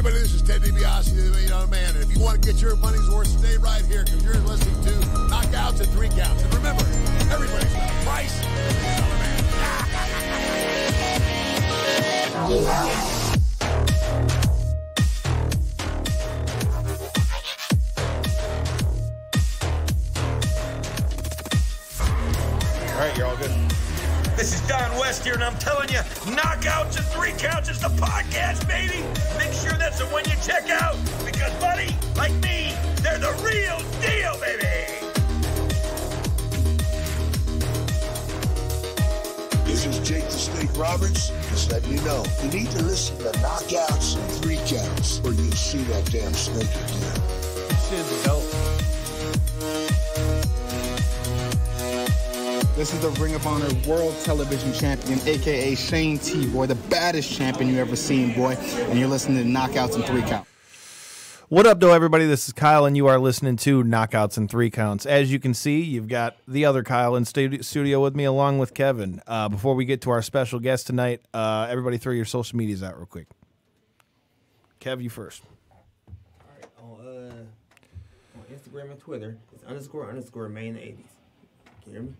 everybody, this is Ted DiBiase, the $1 Million Man. And if you want to get your money's worth, stay right here because you're listening to Knockouts and 3 Counts. And remember, everybody's got a price. All right, you're all good. This is Don West here, and I'm telling you, Knockouts and 3 Counts is the podcast, baby. Make sure that's the one you check out, because, buddy, like me, they're the real deal, baby. This is Jake the Snake Roberts. Just letting you know, you need to listen to Knockouts and 3 Counts, or you'll see that damn snake again. Shit's dope. This is the Ring of Honor World Television Champion, a.k.a. Shane T, boy, the baddest champion you ever seen, boy. And you're listening to Knockouts and 3 Counts. What up, though, everybody? This is Kyle, and you are listening to Knockouts and 3 Counts. As you can see, you've got the other Kyle in studio with me, along with Kevin. Before we get to our special guest tonight, everybody throw your social medias out real quick. Kev, you first. All right, on Instagram and Twitter, it's __ main 80s. Can you hear me?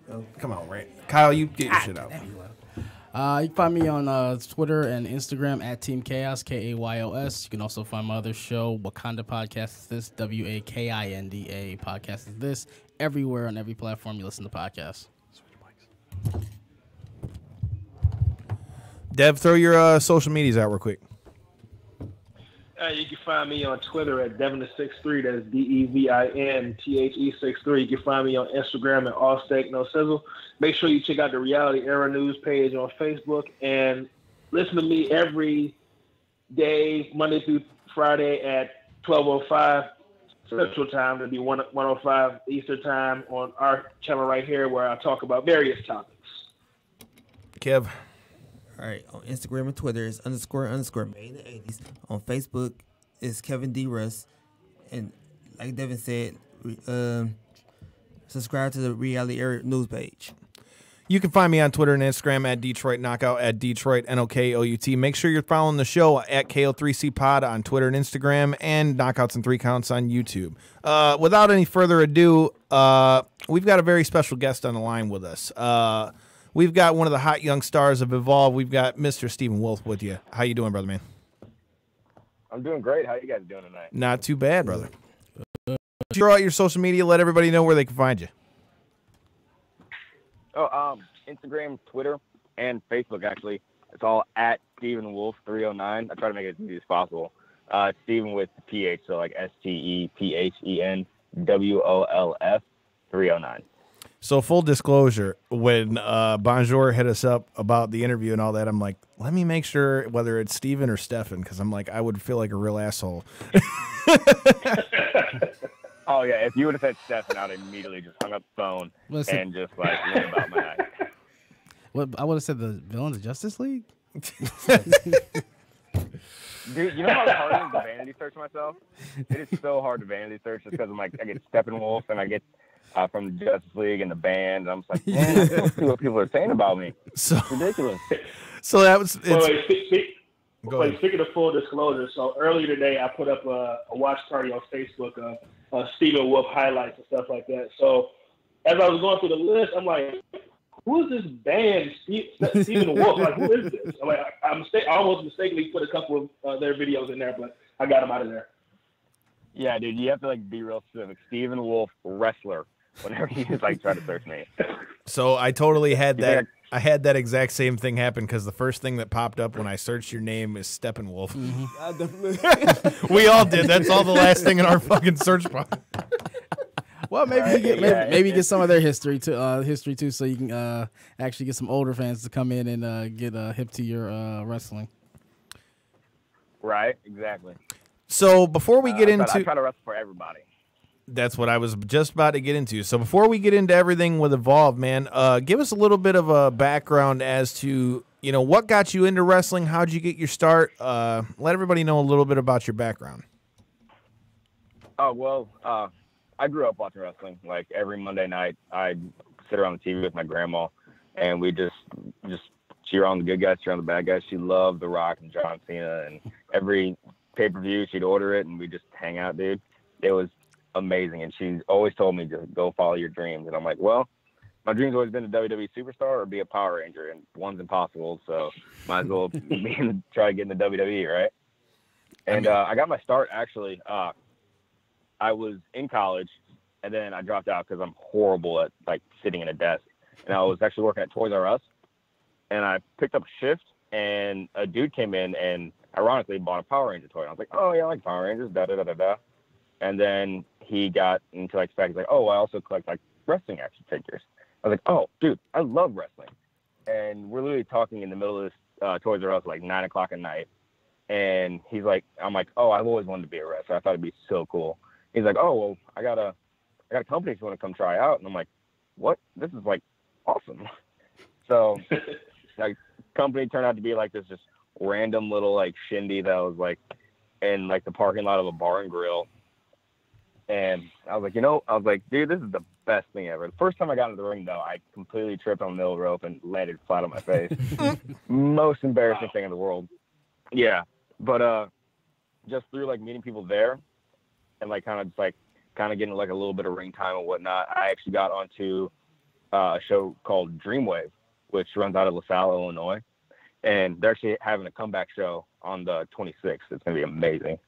No. Come on, right? Kyle, you get your shit out. You can find me on Twitter and Instagram at Team Chaos, KAYOS. You can also find my other show, Wakanda Podcast is This, WAKINDA Podcast is This, everywhere on every platform you listen to podcasts. Dev, throw your social medias out real quick. You can find me on Twitter at Devin63. That's DEVINTHE63. You can find me on Instagram at All Steak No Sizzle. Make sure you check out the Reality Era News page on Facebook and listen to me every day, Monday through Friday at 12:05 Central Time. It'll be 1:05 Eastern Time on our channel right here, where I talk about various topics. Kev. All right, on Instagram and Twitter, it's __ main 80s. On Facebook, it's Kevin D. Russ. And like Devin said, subscribe to the Reality Era News page. You can find me on Twitter and Instagram at Detroit Knockout, at Detroit NOKOUT. Make sure you're following the show at KO3C Pod on Twitter and Instagram, and Knockouts and 3 Counts on YouTube. Without any further ado, we've got a very special guest on the line with us. We've got one of the hot young stars of Evolve. We've got Mr. Stephen Wolf with you. How you doing, brother, man? I'm doing great. How you guys doing tonight? Not too bad, brother. Throw out your social media. Let everybody know where they can find you. Instagram, Twitter, and Facebook, actually. It's all at Stephen Wolf 309. I try to make it as easy as possible. Stephen with the PH, so like STEPHENWOLF 309. So full disclosure, when Bonjour hit us up about the interview and all that, I'm like, let me make sure whether it's Steven or Stefan, because I'm like, I would feel like a real asshole. Oh, yeah. If you would have said Stefan, I would immediately just hung up the phone and just like went about my night. What I would have said, the villains of Justice League? Dude, you know how hard it is to vanity search myself? It is so hard to vanity search just because I'm like, I get Steppenwolf and I get from the Justice League and the band. And I'm just like, man, I don't see what people are saying about me. So it's ridiculous. So that was. Speaking of full disclosure, so earlier today I put up a watch party on Facebook of Stephen Wolf highlights and stuff like that. So as I was going through the list, I'm like, who is this band, Stephen Wolf? Like, who is this? I'm like, I almost mistakenly put a couple of their videos in there, but I got them out of there. Yeah, dude, you have to like be real specific. Stephen Wolf, wrestler. Whenever you like try to search me. So I totally had that. I had that exact same thing happen because the first thing that popped up when I searched your name is Steppenwolf. Mm-hmm. We all did. That's all the last thing in our fucking search bar. Well, maybe get some of their history too, so you can actually get some older fans to come in and get hip to your wrestling. Right, exactly. So before we get into, I try to wrestle for everybody. That's what I was just about to get into. So before we get into everything with Evolve, man, give us a little bit of a background as to, you know, what got you into wrestling? How'd you get your start? Let everybody know a little bit about your background. Oh, well, I grew up watching wrestling. Like every Monday night, I'd sit around the TV with my grandma, and we just cheer on the good guys, cheer on the bad guys. She loved The Rock and John Cena, and every pay-per-view she'd order it, and we just hang out, dude. It was amazing, and she always told me to go follow your dreams, and I'm like, well, my dream's always been a WWE superstar or be a Power Ranger, and one's impossible, so might as well try to get in the WWE, right? And I got my start, actually. I was in college, and then I dropped out because I'm horrible at, like, sitting in a desk. And I was actually working at Toys R Us, and I picked up a shift, and a dude came in and ironically bought a Power Ranger toy. And I was like, oh, yeah, I like Power Rangers, da-da-da-da-da. And then he got into, like, he's like, oh, I also collect, like, wrestling action figures. I was like, oh, dude, I love wrestling. And we're literally talking in the middle of this Toys R Us, like 9 o'clock at night. And he's like, I'm like, oh, I've always wanted to be a wrestler. I thought it'd be so cool. He's like, oh, well, I got a company if you want to come try out. And I'm like, what? This is like awesome. So, like, company turned out to be like this just random little like shindy that was like in like the parking lot of a bar and grill. And I was like, dude, this is the best thing ever. The first time I got into the ring, though, I completely tripped on the middle rope and landed flat on my face. Most embarrassing thing in the world. Yeah. But just through, like, meeting people there and, like, kind of getting, like, a little bit of ring time and whatnot, I actually got onto a show called Dreamwave, which runs out of LaSalle, Illinois. And they're actually having a comeback show on the 26th. It's going to be amazing.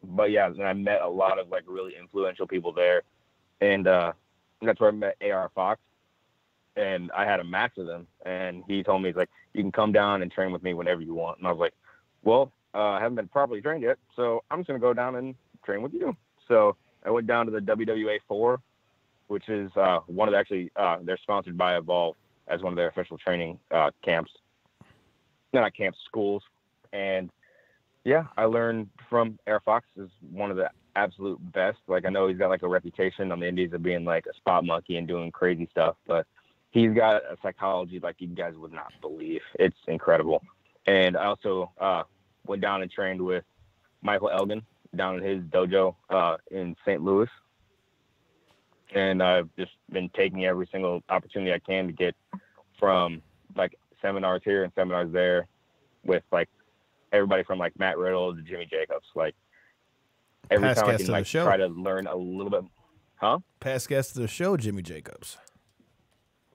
But yeah, and I met a lot of like really influential people there, and that's where I met AR Fox, and I had a match with him, and he told me, he's like, you can come down and train with me whenever you want. And I was like, well, I haven't been properly trained yet, so I'm just gonna go down and train with you. So I went down to the WWA 4, which is one of the, actually they're sponsored by Evolve as one of their official training camps, not camps, schools. And yeah, I learned from AR Fox, is one of the absolute best. Like, I know he's got like a reputation on the indies of being like a spot monkey and doing crazy stuff, but he's got a psychology like you guys would not believe. It's incredible. And I also went down and trained with Michael Elgin down in his dojo in St. Louis. And I've just been taking every single opportunity I can to get from like seminars here and seminars there with like everybody from like Matt Riddle to Jimmy Jacobs. Like, every Past time I guest can of like the show. try to learn a little bit. Huh? Past guest of the show, Jimmy Jacobs.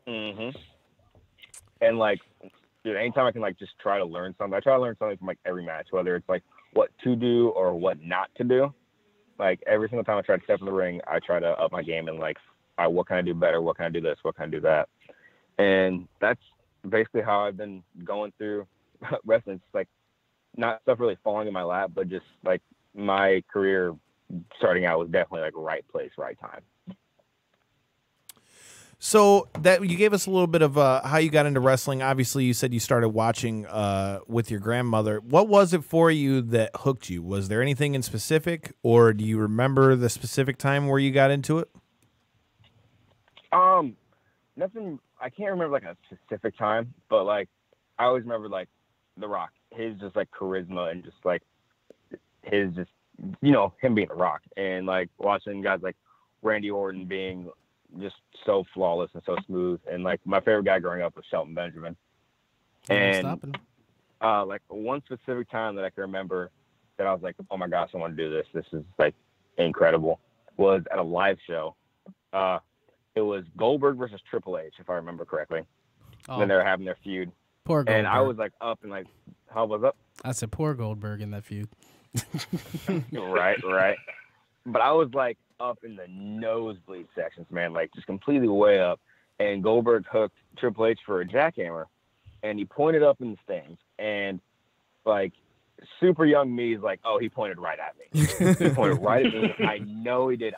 Mm-hmm. And like, dude, anytime I can like just try to learn something, I try to learn something from like every match, whether it's like what to do or what not to do. Like, every single time I try to step in the ring, I try to up my game and like, what can I do better? What can I do this? What can I do that? And that's basically how I've been going through wrestling. It's like not stuff really falling in my lap, but just like my career starting out was definitely like right place, right time. So that you gave us a little bit of how you got into wrestling. Obviously, you said you started watching with your grandmother. What was it for you that hooked you? Was there anything in specific, or do you remember the specific time where you got into it? Nothing. I can't remember like a specific time, but like I always remember like The Rock, his just like charisma and just like his just, you know, him being The Rock, and like watching guys like Randy Orton being just so flawless and so smooth. And like my favorite guy growing up was Shelton Benjamin. And like one specific time that I can remember that I was like, oh my gosh, I want to do this. This is like incredible, was at a live show. It was Goldberg versus Triple H, if I remember correctly. Oh. Then they were having their feud. Poor Goldberg. And I was like up and like, how was up? I said poor Goldberg in that feud. Right. But I was like up in the nosebleed sections, man, like just completely way up. And Goldberg hooked Triple H for a jackhammer, and he pointed up in the stands. And like super young me is like, oh, he pointed right at me. He pointed right at me. I know he did.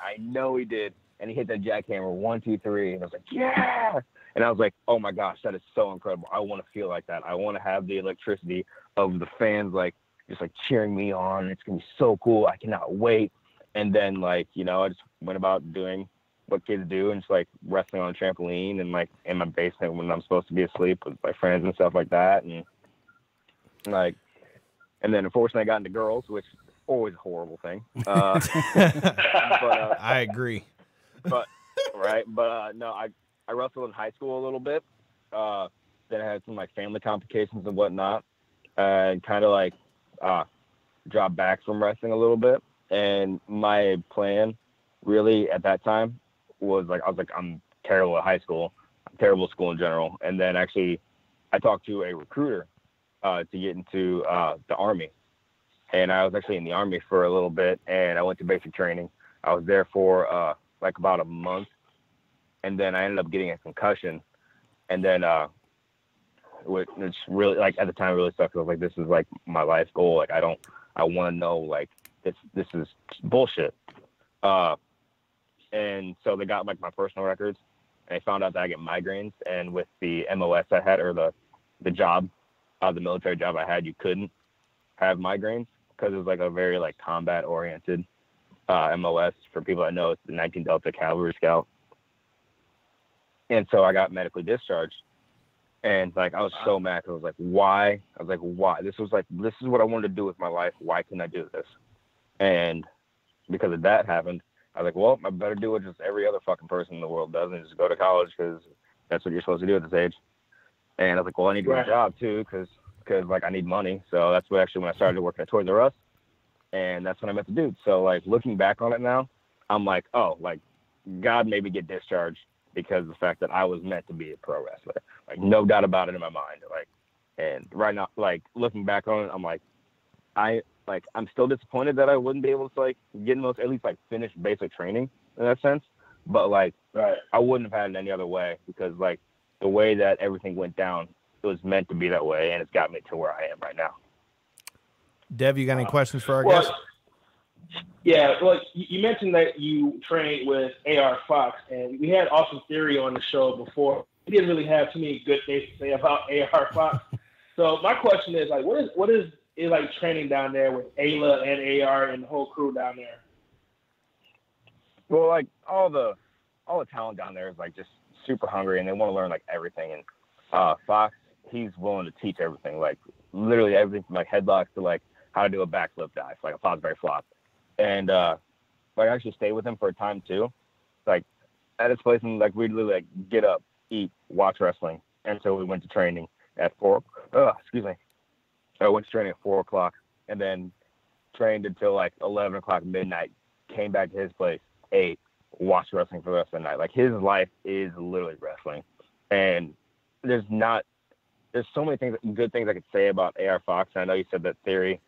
And he hit that jackhammer 1, 2, 3, and I was like, yeah. And I was like, oh my gosh, that is so incredible. I want to feel like that. I want to have the electricity of the fans, like just like cheering me on. It's gonna be so cool. I cannot wait. And then like, you know, I just went about doing what kids do and just like wrestling on a trampoline and like in my basement when I'm supposed to be asleep with my friends and stuff like that. And like, and then unfortunately I got into girls, which is always a horrible thing. But I agree. But right, but no, I wrestled in high school a little bit, then I had some like family complications and whatnot, and kind of like dropped back from wrestling a little bit. And my plan really at that time was like, I was like, I'm terrible at high school. I'm terrible at school in general. And then actually I talked to a recruiter to get into the Army. And I was actually in the Army for a little bit, and I went to basic training. I was there for like about a month, and then I ended up getting a concussion. And then which really, like, at the time it really sucked. I was like, this is like my life goal. Like, I want to know, like, this is bullshit. And so they got like my personal records, and they found out that I get migraines. And with the MOS I had, or the job, the military job I had, you couldn't have migraines because it was like a very like combat oriented MOS. For people that know, it's the 19 Delta Cavalry Scout. And so I got medically discharged, and like I was so mad. I was like, why? I was like, why? This is what I wanted to do with my life. Why couldn't I do this? And because of that happened, I was like, well, I better do what just every other fucking person in the world does, and just go to college because that's what you're supposed to do at this age. And I was like, well, I need to get a job too because like I need money. So that's when I started working at Toys R Us, and that's when I met the dude. So like looking back on it now, I'm like, oh, like God made me get discharged because of the fact that I was meant to be a pro wrestler. Like no doubt about it in my mind. Like, and right now, like looking back on it, I'm like, I'm still disappointed that I wouldn't be able to like get in those, at least like finish basic training in that sense. But like, I wouldn't have had it any other way because like the way that everything went down, it was meant to be that way, and it's got me to where I am right now. Dev, you got any questions for our guest? Yeah, well, you mentioned that you trained with AR Fox, and we had Austin Theory on the show before. He didn't really have too many good things to say about AR Fox. So my question is, like, what is it like training down there with Ayla and AR and the whole crew down there? Well, like all the talent down there is like just super hungry, and they want to learn like everything. And Fox, he's willing to teach everything, like literally everything from like headlocks to like how to do a backflip dive, like a Fosbury flop. And like I actually stayed with him for a time too, like at his place, and like we'd literally like get up, eat, watch wrestling until we went to training at 4. I went to training at 4 o'clock, and then trained until like 11 o'clock midnight. Came back to his place, ate, watched wrestling for the rest of the night. Like his life is literally wrestling, and there's so many good things I could say about AR Fox. And I know you said that Theory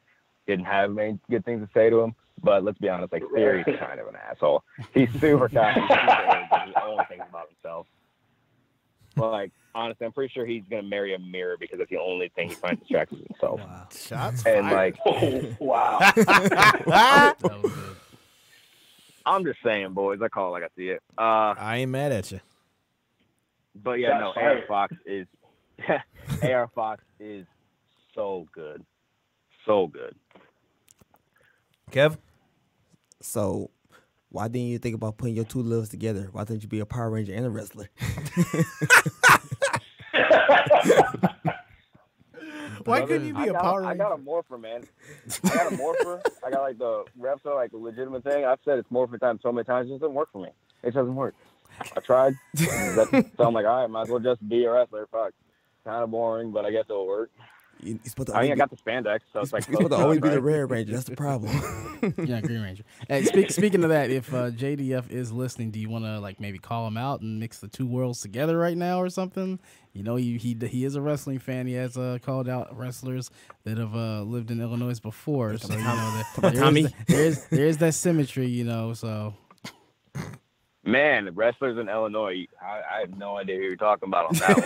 didn't have many good things to say to him, but let's be honest, like Theory's kind of an asshole. He's super cocky. He only thinks about himself. But like honestly, I'm pretty sure he's gonna marry a mirror because that's the only thing he finds distracts himself. Wow. Shots and fired. Like, wow. That was good. I'm just saying, boys. I call it like I see it. I ain't mad at you. But yeah, no, AR Fox is AR Fox is so good. So good. Kev? So, why didn't you think about putting your two lives together? Why didn't you be a Power Ranger and a wrestler? Why couldn't you be a Power Ranger? I got a morpher, man. I got a morpher. I got like the reps are like a legitimate thing. I've said it's morpher time so many times. It doesn't work for me. It doesn't work. I tried. So I'm like, all right, might as well just be a wrestler. Fuck. Kind of boring, but I guess it'll work. I got the spandex, so it's like you're supposed to always be the Red Ranger. That's the problem. Yeah, Green Ranger. Hey, speaking of that, if JDF is listening, do you want to like maybe call him out and mix the two worlds together right now or something? You know, he is a wrestling fan. He has called out wrestlers that have lived in Illinois before, so you know that there is that symmetry, you know. So. Man, wrestlers in Illinois, I have no idea who you're talking about on that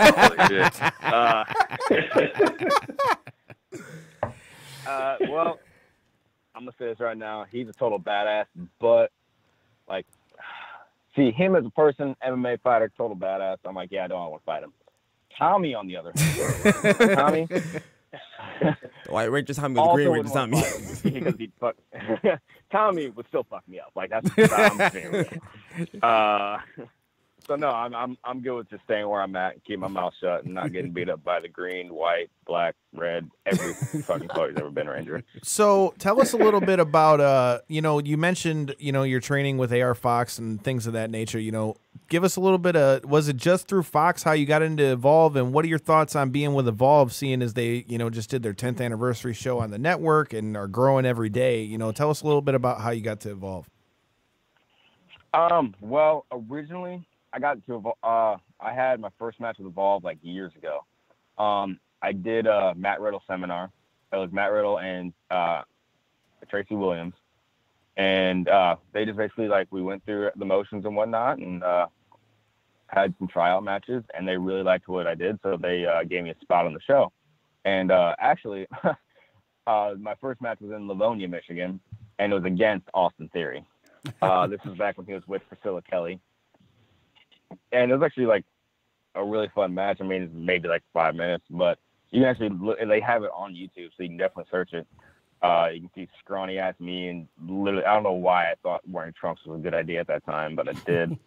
one. Well, I'm going to say this right now. He's a total badass, but, like, see, him as a person, MMA fighter, total badass. I'm like, yeah, I don't want to fight him. Tommy, on the other hand. Tommy. The White Ranger Tommy was the Green Ranger Tommy. Because he'd fuck. Tommy would still fuck me up. Like that's I'm saying. So no, I'm good with just staying where I'm at and keep my mouth shut and not getting beat up by the green, white, black, red, every fucking color he's ever been Ranger. So tell us a little bit about you know, you mentioned, you know, your training with AR Fox and things of that nature. You know, give us a little bit of, was it just through Fox how you got into Evolve, and what are your thoughts on being with Evolve, seeing as they, just did their 10th anniversary show on the network and are growing every day? Tell us a little bit about how you got to Evolve. Well, originally I got to Evolve. I had my first match with Evolve like years ago. I did a Matt Riddle seminar. It was Matt Riddle and Tracy Williams. And they just basically, we went through the motions and whatnot, and had some tryout matches, and they really liked what I did, so they gave me a spot on the show. And actually, my first match was in Livonia, Michigan, and it was against Austin Theory. This was back when he was with Priscilla Kelly. And it was actually, a really fun match. I mean, it's maybe 5 minutes, but you can actually they have it on YouTube, so you can definitely search it. You can see scrawny ass me, and literally, I don't know why I thought wearing trunks was a good idea at that time, but I did.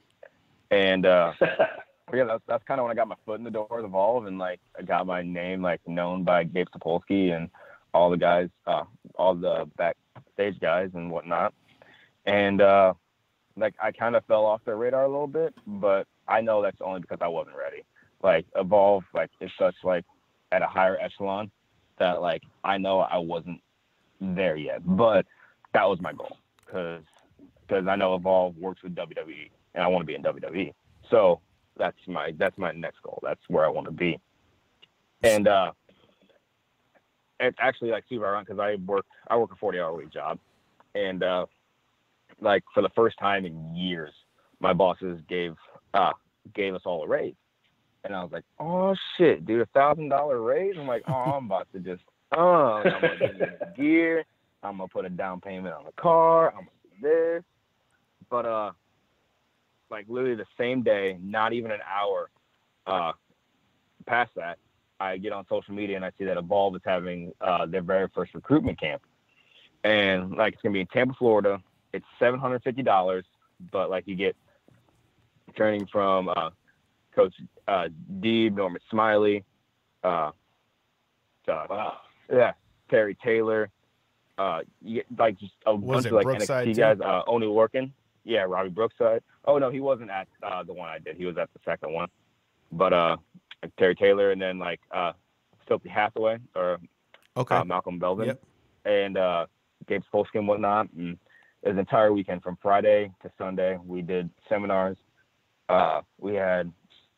And that's kind of when I got my foot in the door of Evolve, and I got my name known by Gabe Sapolsky and all the guys, all the backstage guys and whatnot. And I kind of fell off their radar a little bit, but I know that's only because I wasn't ready. Evolve is such at a higher echelon that I know I wasn't there yet, but that was my goal because I know Evolve works with WWE and I want to be in WWE. So that's my next goal. That's where I want to be. And it's actually super ironic because I work a 40-hour week job, and for the first time in years, my bosses gave us all a raise. And I was like, oh shit, dude, $1,000 raise? I'm like, oh, I'm about to just, I'm gonna get the gear, I'm gonna put a down payment on the car, I'm gonna do this. But literally the same day, not even an hour past that, I get on social media and I see that Evolve is having their very first recruitment camp. And it's gonna be in Tampa, Florida. It's $750, but you get training from Coach Deeb, Norman Smiley, Terry Taylor, you get just a bunch of NXT guys. Only working, Robbie Brookside. Oh no, he wasn't at the one I did. He was at the second one. But Terry Taylor, and then Sophie Hathaway or Malcolm Belvin, yep. And Gabe Spolsky and whatnot. And it was an entire weekend from Friday to Sunday. We did seminars. We had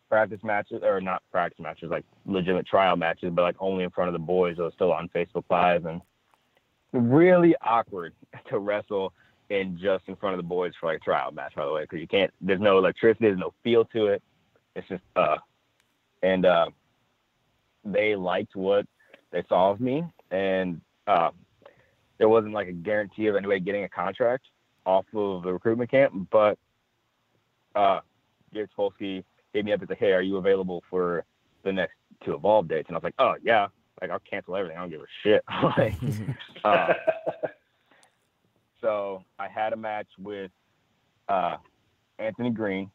practice matches, or not practice matches, legitimate trial matches, but only in front of the boys. It was still on Facebook Live, and really awkward to wrestle in front of the boys for a trial match, by the way, because there's no electricity, there's no feel to it. It's just, and they liked what they saw of me, and there wasn't a guarantee of anybody getting a contract off of the recruitment camp, but Gabe Spolsky hit me up and said, hey, are you available for the next 2 Evolve dates? And I was like, oh yeah, I'll cancel everything, I don't give a shit. So I had a match with Anthony Green,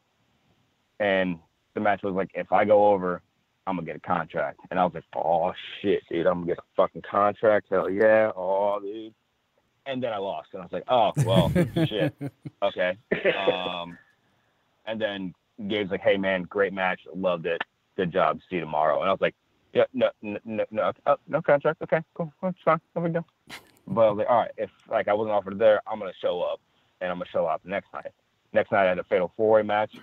and the match was if I go over, I'm gonna get a contract. And I was like, oh shit, dude, I'm gonna get a fucking contract. Hell yeah. Oh, dude. And then I lost. And I was like, oh, well, shit. Okay. And then Gabe's like, hey man, great match. Loved it. Good job. See you tomorrow. And I was like, yeah, no contract. Okay, cool. That's fine. No big deal. But I was like, all right, if I wasn't offered there, I'm gonna show up, and I'm gonna show up next night. Next night I had a fatal 4-way match.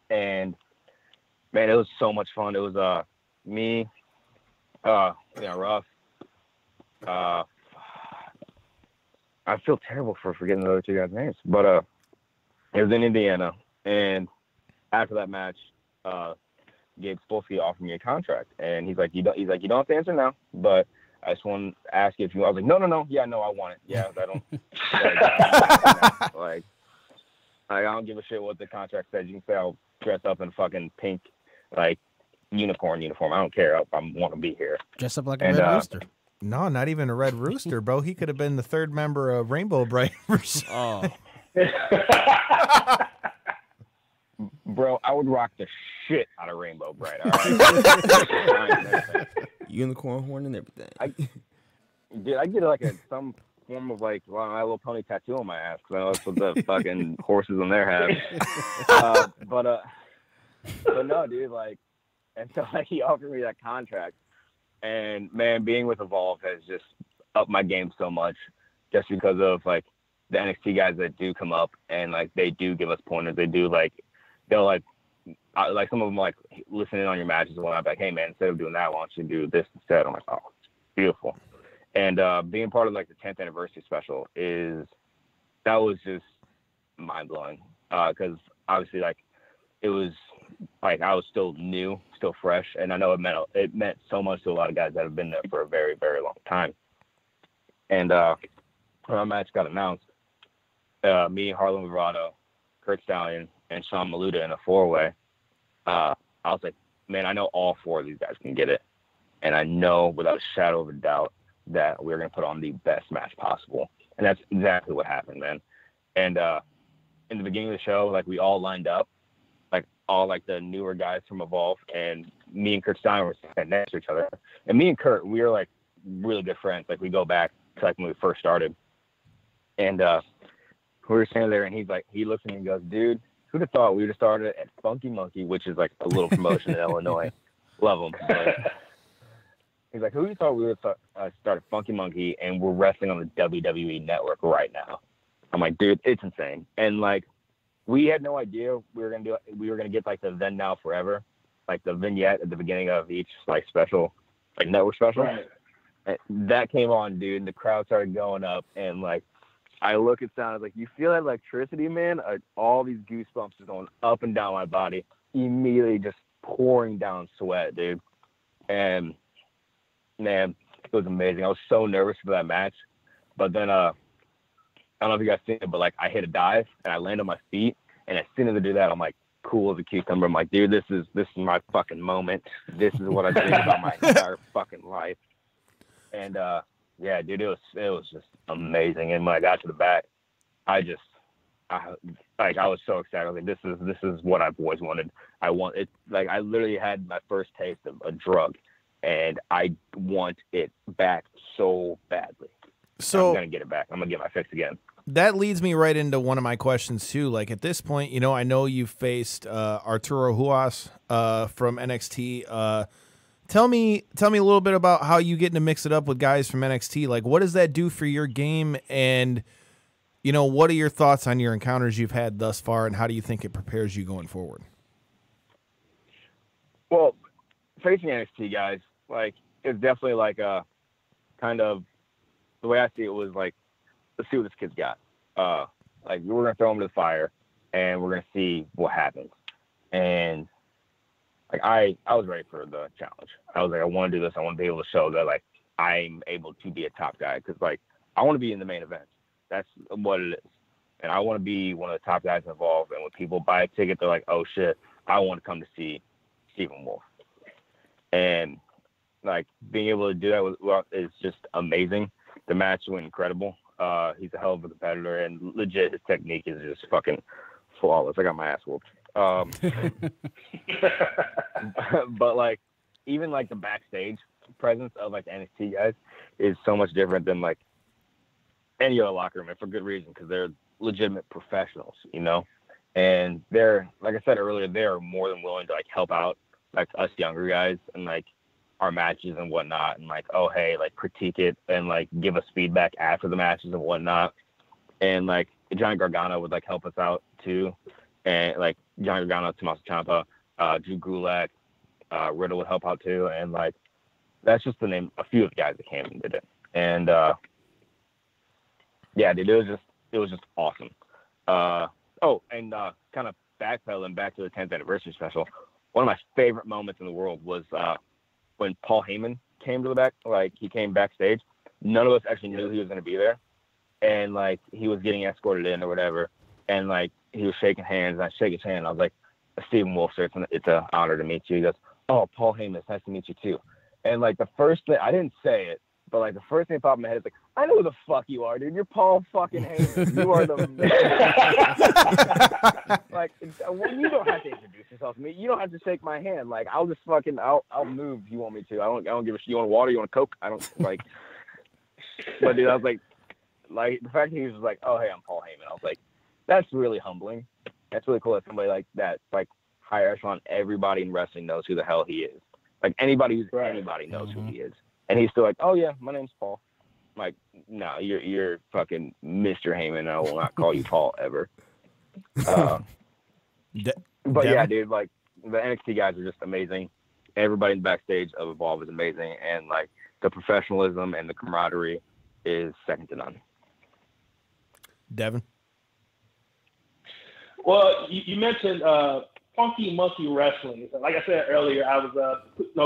And man, it was so much fun. It was me, Ruff. I feel terrible for forgetting the other 2 guys' names, but it was in Indiana, and after that match, Gabe Spolsky offered me a contract, and he's like, you don't have to answer now, but I just want to ask you if you. I was like, no, yeah, no, I want it. Yeah, I don't. I don't give a shit what the contract says. You can say I'll dress up in a fucking pink, unicorn uniform. I don't care. I want to be here. Dress up like a red rooster. No, not even a red rooster, bro. He could have been the 3rd member of Rainbow Bright. Oh. Bro, I would rock the shit out of Rainbow Bright. All right? Unicorn horn and everything. I get some form of like, well, I have a little pony tattoo on my ass because I know that's what the fucking horses on there have. But no, dude, like, and so like, he offered me that contract, and man, being with Evolve has just upped my game so much, just because of like the NXT guys that do come up and like they do give us pointers. They do like they'll like some of them like listening on your matches and whatnot. Like, hey man, instead of doing that, why don't you do this instead? I'm like, oh, it's beautiful. And being part of like the 10th anniversary special that was just mind blowing because obviously like it was like I was still new, still fresh, and I know it meant so much to a lot of guys that have been there for a very, very long time. And when our match got announced, me, Harlan Vibrato, Kurt Stallion, and Sean Maluda in a 4-way, I was like, man, I know all 4 of these guys can get it, and I know without a shadow of a doubt that we're going to put on the best match possible. And that's exactly what happened, man. And in the beginning of the show, like, we all lined up, like, all, like, the newer guys from Evolve, and me and Kurt Stein were standing next to each other. And me and Kurt, we were, like, really good friends. Like, we go back to, like, when we first started. And we were standing there, and he looks at me and goes, dude, who'd have thought we would have started at Funky Monkey, which is, like, a little promotion in Illinois. Love them. But he's like, who you thought we would start at Funky Monkey, and we're wrestling on the WWE Network right now? I'm like, dude, it's insane. And like, we had no idea we were gonna get like the Then Now Forever, like the vignette at the beginning of each like special, like network special. Right. And that came on, dude, and the crowd started going up, and like, I look at sound, I was like, you feel that electricity, man? All these goosebumps are going up and down my body, immediately just pouring down sweat, dude. And man, it was amazing. I was so nervous for that match, but then I don't know if you guys seen it, but like I hit a dive and I landed on my feet, and as soon as I do that, I'm like cool as a cucumber. I'm like, dude, this is my fucking moment. This is what I dreamed about my entire fucking life. And yeah, dude, it was just amazing. And when I got to the back, I was so excited. I was like, this is what I've always wanted. I want it. Like, I literally had my first taste of a drug, and I want it back so badly. So I'm gonna get it back. I'm gonna get my fix again. That leads me right into one of my questions too. Like, at this point, you know, I know you faced Arturo Huas from NXT. Tell me a little bit about how you get to mix it up with guys from NXT. Like, what does that do for your game? And, you know, what are your thoughts on your encounters you've had thus far, and how do you think it prepares you going forward? Well, facing NXT guys, like, it's definitely like a kind of, the way I see it was like, let's see what this kid's got. Like, we're going to throw him to the fire, and we're going to see what happens. And like, I was ready for the challenge. I was like, I want to do this. I want to be able to show that, like, I'm able to be a top guy. Because, like, I want to be in the main event. That's what it is. And I want to be one of the top guys involved. And when people buy a ticket, they're like, oh, shit, I want to come to see Stephen Wolf. And, like, being able to do that is just amazing. The match went incredible. He's a hell of a competitor, and legit, his technique is just fucking flawless. I got my ass whooped. But like, even like the backstage presence of like the NXT guys is so much different than like any other locker room, and for good reason, because they're legitimate professionals, you know. And they're, like I said earlier, they're more than willing to like help out like us younger guys and like our matches and whatnot, and like, oh hey, like critique it and like give us feedback after the matches and whatnot. And like Johnny Gargano would like help us out too, and like Johnny Gargano, Tommaso Ciampa, Drew Gulak, Riddle would help out too, and like that's just to name a few of the guys that came and did it. And yeah, dude, it was just awesome. And kind of backpedaling back to the 10th anniversary special, one of my favorite moments in the world was when Paul Heyman came to the back, like he came backstage. None of us actually knew he was going to be there. And like, he was getting escorted in or whatever. And like, he was shaking hands, and I shake his hand. I was like, Stephen Wolf, sir, it's an honor to meet you. He goes, oh, Paul Heyman, it's nice to meet you too. And like, the first thing, I didn't say it, but like the first thing that popped in my head is like, I know who the fuck you are, dude. You're Paul fucking Heyman. You are the man. Like, you don't have to introduce yourself to me. You don't have to shake my hand. Like, I'll just fucking, I'll move if you want me to. I don't give a shit. You want water? You want a Coke? I don't like. But dude, I was like, like the fact that he was like, "Oh, hey, I'm Paul Heyman." I was like, that's really humbling. That's really cool that somebody like that, like higher echelon, everybody in wrestling knows who the hell he is. Like anybody who's anybody knows who he is, and he's still like, "Oh yeah, my name's Paul." I'm like, no, you're fucking Mr. Heyman, and I will not call you Paul ever. But yeah, dude, like the NXT guys are just amazing. Everybody in the backstage of Evolve is amazing, and like the professionalism and the camaraderie is second to none. Devin? Well, you mentioned Funky Monkey Wrestling. Like I said earlier, I was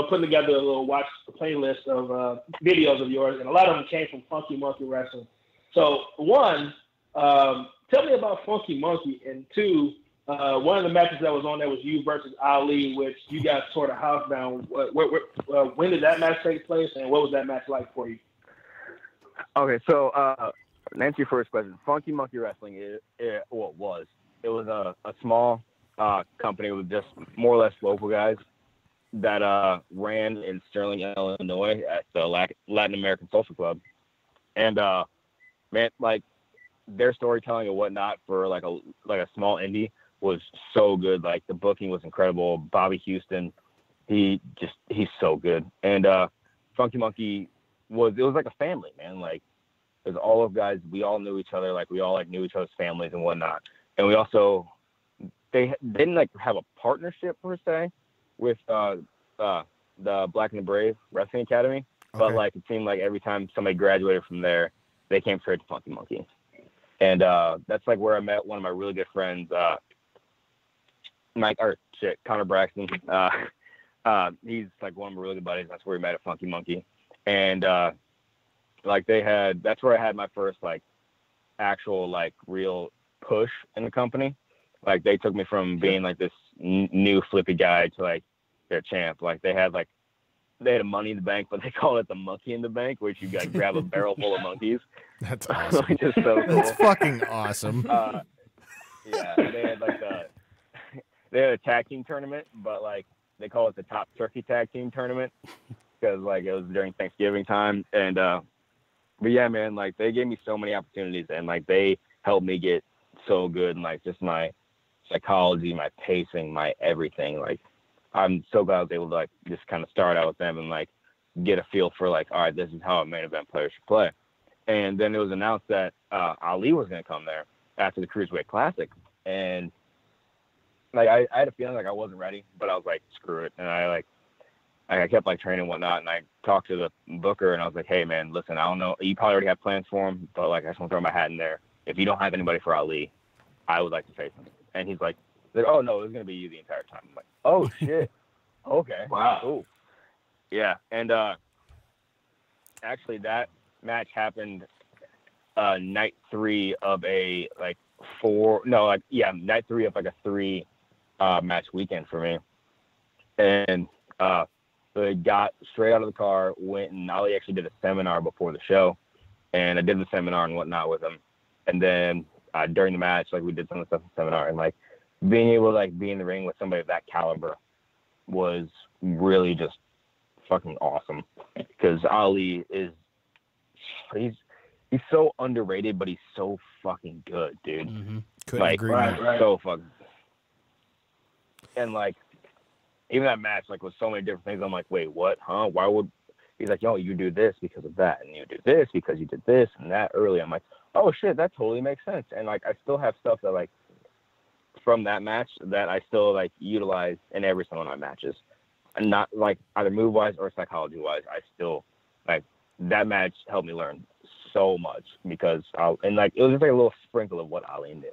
putting together a little watch playlist of videos of yours, and a lot of them came from Funky Monkey Wrestling. So one, tell me about Funky Monkey, and two, one of the matches that was on there was you versus Ali, which you guys tore the house down. When did that match take place, and what was that match like for you? Okay, so to answer your first question, Funky Monkey Wrestling, it was a small company with just more or less local guys that ran in Sterling, Illinois at the Latin American Social Club. And man, like their storytelling and whatnot for like a small indie was so good. Like the booking was incredible. Bobby Houston, he's so good. And Funky Monkey was like a family, man. Like there's all of guys, we all knew each other, like we all like knew each other's families and whatnot. And we also they didn't like have a partnership per se with the Black and the Brave Wrestling Academy, but like it seemed like every time somebody graduated from there, they came straight to Funky Monkey. And that's like where I met one of my really good friends, Connor Braxton. He's like one of my really good buddies. That's where we met at Funky Monkey. And that's where I had my first like actual like real push in the company. Like they took me from being like this new flippy guy to like their champ. Like they had a money in the bank, but they call it the monkey in the bank, which you got to grab a barrel full of monkeys. That's awesome. Just so cool. That's fucking awesome. Yeah, they had a tag team tournament, but like they call it the Top Turkey Tag Team Tournament because like it was during Thanksgiving time. And but yeah, man, like they gave me so many opportunities, and like they helped me get so good, and like just my psychology, my pacing, my everything. Like I'm so glad I was able to like just kind of start out with them and like get a feel for like, all right, this is how a main event player should play. And then it was announced that Ali was going to come there after the Cruiserweight Classic, and like I had a feeling like I wasn't ready, but I was like, screw it. And I kept like training and whatnot, and I talked to the booker, and I was like, hey man, listen, I don't know, you probably already have plans for him, but like I just want to throw my hat in there. If you don't have anybody for Ali, I would like to face him. And he's like, oh no, it's gonna be you the entire time. I'm like, oh shit, okay, wow, cool, yeah. And actually, that match happened night 3 of a night 3 of like a 3 match weekend for me. And I got straight out of the car, went, and Ali actually did a seminar before the show, and I did the seminar and whatnot with him. And then during the match, like we did some of the stuff in the seminar, and like being able to like be in the ring with somebody of that caliber was really just fucking awesome. Because Ali he's so underrated, but he's so fucking good, dude. Mm-hmm. Couldn't like agree more. So fucking. And like even that match, like with so many different things, I'm like, wait, what? Huh? Why would? He's like, yo, you do this because of that, and you do this because you did this and that early. I'm like, oh shit, that totally makes sense. And like I still have stuff that like from that match that I still like utilize in every single one of my matches, and not like either move wise or psychology wise. I still like that match helped me learn so much because it was just like a little sprinkle of what Ali knew,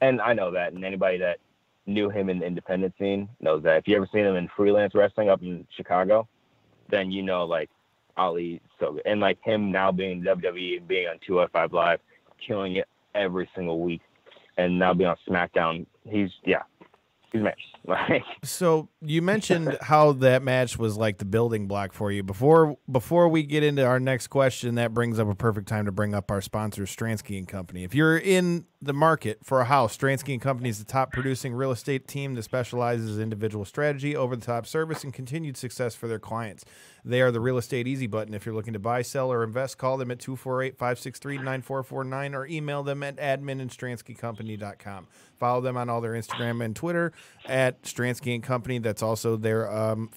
and I know that, and anybody that knew him in the independent scene knows that. If you ever seen him in freelance wrestling up in Chicago, then you know like Ali so good. And like him now being in WWE and being on 205 Live, killing it every single week, and now being on SmackDown, he's these matches. Like, so you mentioned how that match was like the building block for you. Before we get into our next question, that brings up a perfect time to bring up our sponsor, Stransky & Company. If you're in the market for a house, Stransky & Company is the top producing real estate team that specializes in individual strategy, over-the-top service, and continued success for their clients. They are the real estate easy button. If you're looking to buy, sell, or invest, call them at 248-563-9449 or email them at admin@stranskycompany.com. Follow them on all their Instagram and Twitter at Stransky & Company. That's also their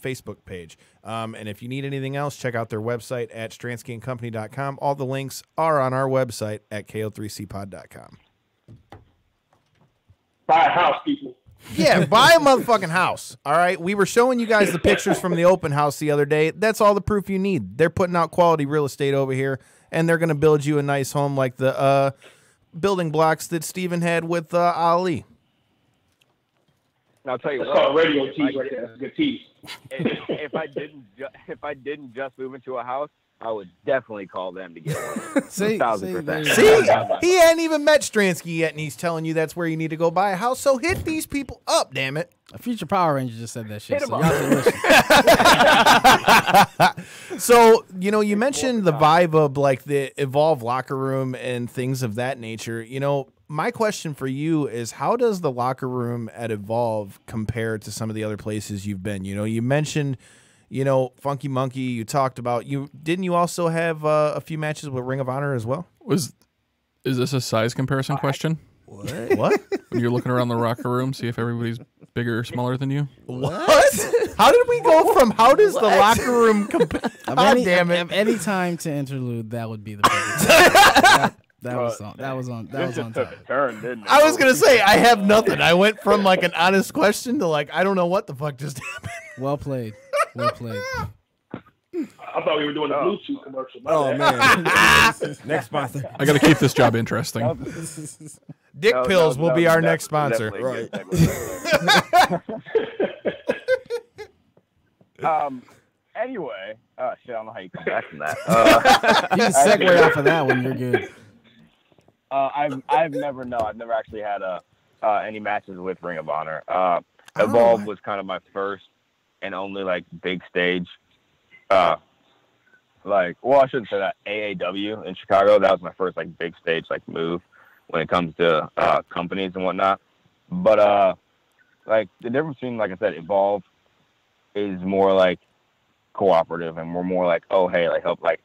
Facebook page. And if you need anything else, check out their website at stranskyandcompany.com. All the links are on our website at ko3cpod.com. Buy a house, people. Yeah, buy a motherfucking house. All right. We were showing you guys the pictures from the open house the other day. That's all the proof you need. They're putting out quality real estate over here, and they're going to build you a nice home like the building blocks that Steven had with Ali. I'll tell you It's what. called radio tease right there. That's a good tease. If I didn't just move into a house, I would definitely call them to get one. See, 1,000%. See, he hadn't even met Stransky yet, and he's telling you that's where you need to go buy a house. So hit these people up, damn it. A future Power Ranger just said that shit. Hit 'em So up. y'all should listen. So, you mentioned the vibe of like the Evolve locker room and things of that nature. My question for you is, how does the locker room at Evolve compare to some of the other places you've been? You mentioned, Funky Monkey. You talked about didn't you also have a few matches with Ring of Honor as well? Is this a size comparison question? What? When you're looking around the locker room, see if everybody's bigger or smaller than you? What? How did we go from how does the locker room compare? God damn it. Any time to interlude, that would be the perfect. That was on Took time. a turn, didn't it? I was going to say, I have nothing. I went from like an honest question to like, I don't know what the fuck just happened. Well played. Well played. I thought we were doing a Bluetooth commercial. Oh man. Next sponsor. I got to keep this job interesting. Dick No, Pills no, will no, be our def- next sponsor. definitely good. Anyway, shit, I don't know how you come back from that. You can segue off of that one. You're good. I've never actually had any matches with Ring of Honor. Evolve was kind of my first and only like big stage. I shouldn't say that. AAW in Chicago, that was my first like big stage like move when it comes to companies and whatnot. But like the difference between, like I said, Evolve is more like cooperative, and we're more like, oh hey, like help, like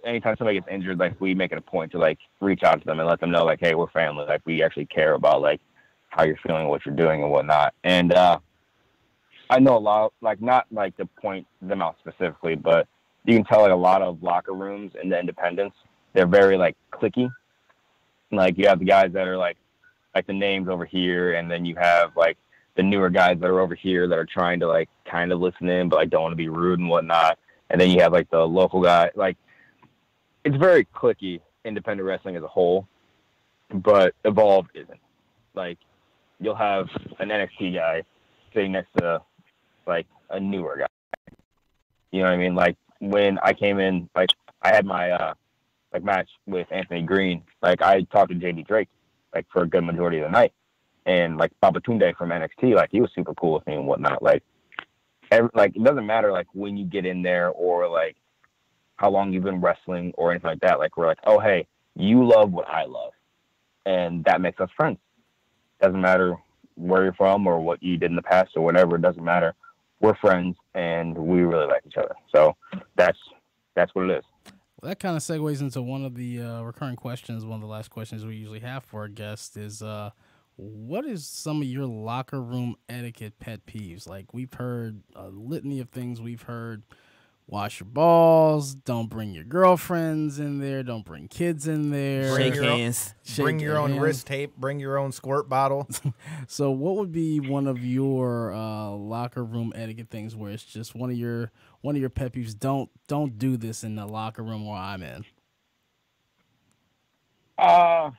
anytime somebody gets injured, like we make it a point to like reach out to them and let them know like, hey, we're family, like we actually care about like how you're feeling, what you're doing and whatnot. And I know a lot, like not like to point them out specifically, but you can tell like a lot of locker rooms in the independents, they're very like cliquey. Like you have the guys that are like the names over here, and then you have like the newer guys that are over here that are trying to like kind of listen in, but like don't want to be rude and whatnot. And then you have like the local guy. Like it's very cliquey, independent wrestling as a whole, but Evolve isn't. Like you'll have an NXT guy sitting next to like a newer guy. You know what I mean? Like when I came in, like I had my like match with Anthony Green. Like I talked to JD Drake like for a good majority of the night, and like Babatunde from NXT, like he was super cool with me and whatnot. Like it doesn't matter like when you get in there or like how long you've been wrestling or anything like that. Like we're like, oh hey, you love what I love, and that makes us friends. Doesn't matter where you're from or what you did in the past or whatever. It doesn't matter. We're friends and we really like each other. So that's what it is. Well, that kind of segues into one of the recurring questions. One of the last questions we usually have for our guests is, what is some of your locker room etiquette pet peeves? Like we've heard a litany of things. We've heard wash your balls, don't bring your girlfriends in there, don't bring kids in there. Shake hands. Bring your own wrist tape. Bring your own squirt bottle. So what would be one of your locker room etiquette things where it's just one of your pet peeves? Don't do this in the locker room where I'm in. I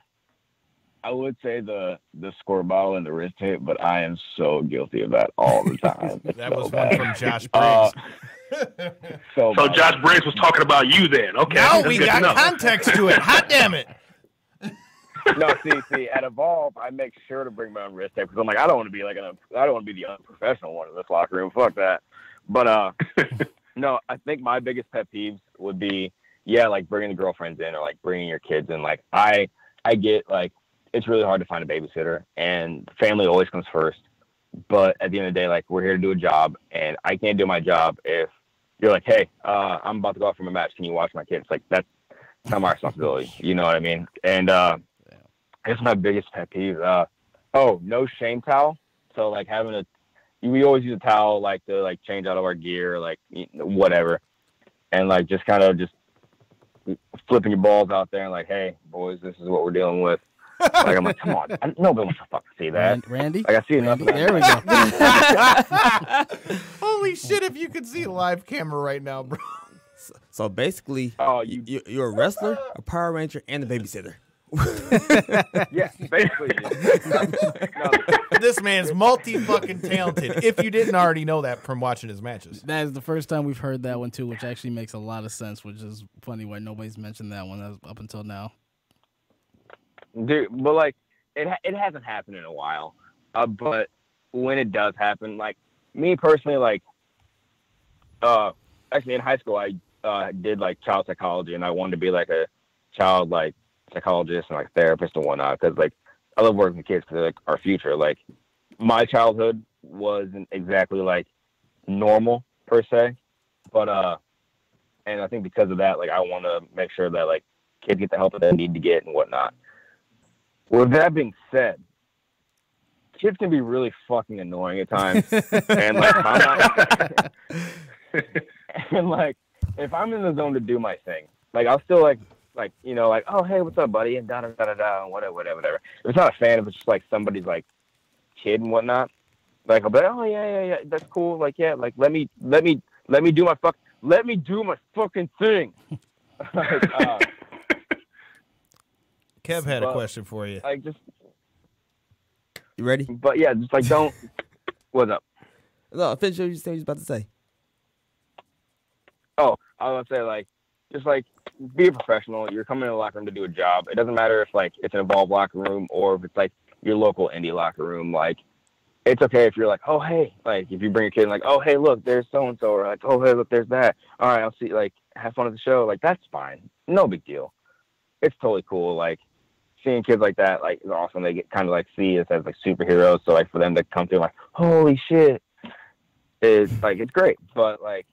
would say the squirt bottle and the wrist tape, but I am so guilty of that all the time. That was one from Josh Briggs. So Josh Briggs was talking about you then. Okay. Now that's we good to got know. context to it. Hot damn it. No, see, at Evolve, I make sure to bring my own wrist tape because I'm like, I don't want to be I don't want to be the unprofessional one in this locker room. Fuck that. But no, I think my biggest pet peeves would be, like bringing the girlfriends in or like bringing your kids in. Like I get like it's really hard to find a babysitter, and family always comes first. But at the end of the day, like we're here to do a job, and I can't do my job if you're like, hey, I'm about to go out from a match. Can you watch my kids? Like that's not my responsibility. You know what I mean? And I guess my biggest pet peeve. No shame towel. So like we always use a towel like to like change out of our gear, like whatever, and like just kind of just flipping your balls out there and like, hey boys, this is what we're dealing with. Like I'm like, come on, nobody wants to fucking see that. Randy, like I see enough. There we go. Holy shit! If you could see a live camera right now, bro. So basically, you're a wrestler, a Power Ranger, and a babysitter. Yeah, basically. This man's multi-fucking talented. If you didn't already know that from watching his matches. That is the first time we've heard that one too, which actually makes a lot of sense. Which is funny why nobody's mentioned that one up until now. Dude, but like it hasn't happened in a while. But when it does happen, like me personally, like actually in high school I did like child psychology, and I wanted to be like a child like psychologist and like therapist and whatnot, because like I love working with kids because they're like our future. Like my childhood wasn't exactly like normal per se, but and I think because of that, like I want to make sure that like kids get the help that they need to get and whatnot. With that being said, kids can be really fucking annoying at times, and like I'm not, and like if I'm in the zone to do my thing, like I'll still like you know, like, oh hey, what's up, buddy, and da da da da and whatever. If it's not a fan, if it's just like somebody's like kid and whatnot, like I'll be like, oh yeah, that's cool, like yeah, like let me do my fucking thing. Kev had a question for you. Like just, you ready? But yeah, just like don't. What's up? No, finish what you was about to say. Oh, I was gonna say like, just like be a professional. You're coming in the locker room to do a job. It doesn't matter if like it's an Evolve locker room or if it's like your local indie locker room. Like, it's okay if you're like, oh hey, like if you bring your kid and like, oh hey, look, there's so and so, or like, oh hey, look, there's that. All right, I'll see. Like, have fun at the show. Like, that's fine. No big deal. It's totally cool. Like, seeing kids like that, like, is awesome. They get kind of like see us as like superheroes. So like for them to come through like, holy shit, it's like it's great. But like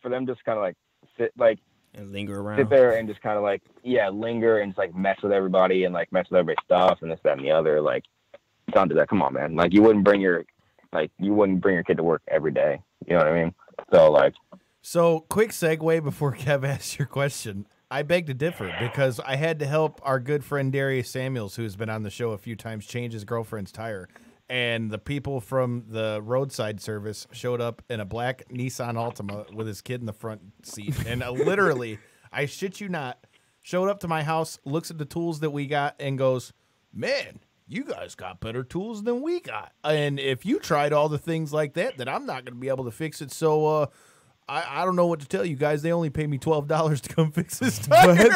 for them just kind of like sit like and linger around, sit there and just kind of like linger and just like mess with everybody and like mess with everybody's stuff and this, that, and the other. Like, don't do that. Come on, man. Like you wouldn't bring your kid to work every day. You know what I mean? So like. So quick segue before Kev asks your question. I beg to differ because I had to help our good friend Darius Samuels, who's been on the show a few times, change his girlfriend's tire. And the people from the roadside service showed up in a black Nissan Altima with his kid in the front seat. And literally, I shit you not, showed up to my house, looks at the tools that we got, and goes, man, you guys got better tools than we got. And if you tried all the things like that, then I'm not going to be able to fix it. So, I don't know what to tell you guys. They only pay me $12 to come fix this tire.